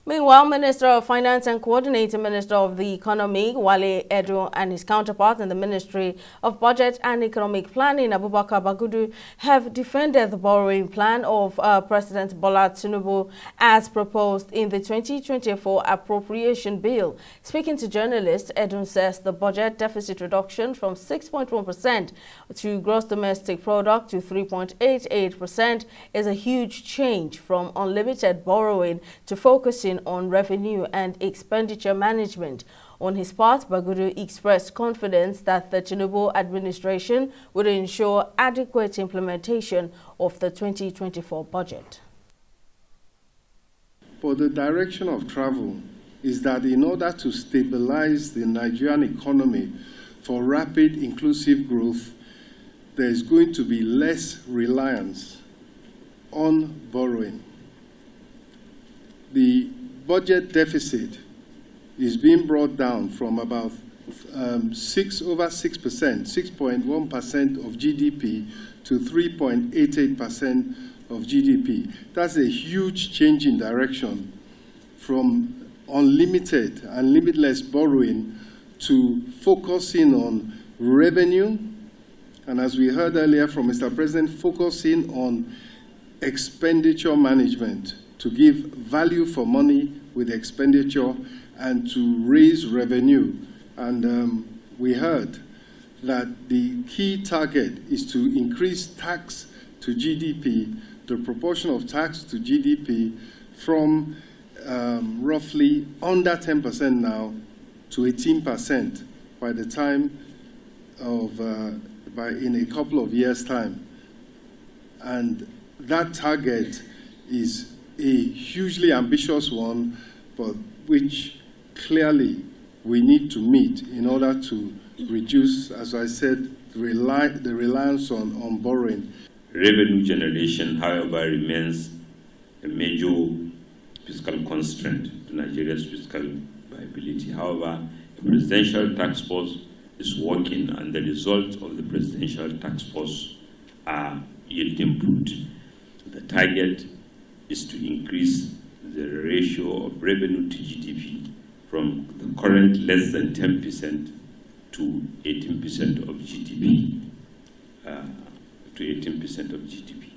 Meanwhile, Minister of Finance and Coordinating Minister of the Economy, Wale Edo, and his counterpart in the Ministry of Budget and Economic Planning, Abubakar Bagudu, have defended the borrowing plan of President Bola Tinubu as proposed in the 2024 Appropriation Bill. Speaking to journalists, Edo says the budget deficit reduction from 6.1% to gross domestic product to 3.88% is a huge change from unlimited borrowing to focusing on revenue and expenditure management. On his part, Bagudu expressed confidence that the Tinubu administration would ensure adequate implementation of the 2024 budget. But the direction of travel is that in order to stabilize the Nigerian economy for rapid inclusive growth, there is going to be less reliance on borrowing. The budget deficit is being brought down from about over 6%, 6.1% of GDP to 3.88% of GDP. That's a huge change in direction from unlimited and limitless borrowing to focusing on revenue, and as we heard earlier from Mr. President, focusing on expenditure management to give value for money with expenditure and to raise revenue. And we heard that the key target is to increase tax to GDP, the proportion of tax to GDP from roughly under 10% now to 18% by the time of, in a couple of years' time. And that target is a hugely ambitious one, but which clearly we need to meet in order to reduce, as I said, the reliance on borrowing. Revenue generation, however, remains a major fiscal constraint to Nigeria's fiscal viability. However, the Presidential Task Force is working, and the results of the Presidential Task Force are yielding fruit. The target is to increase the ratio of revenue to GDP from the current less than 10% to 18% of GDP. To 18% of GDP.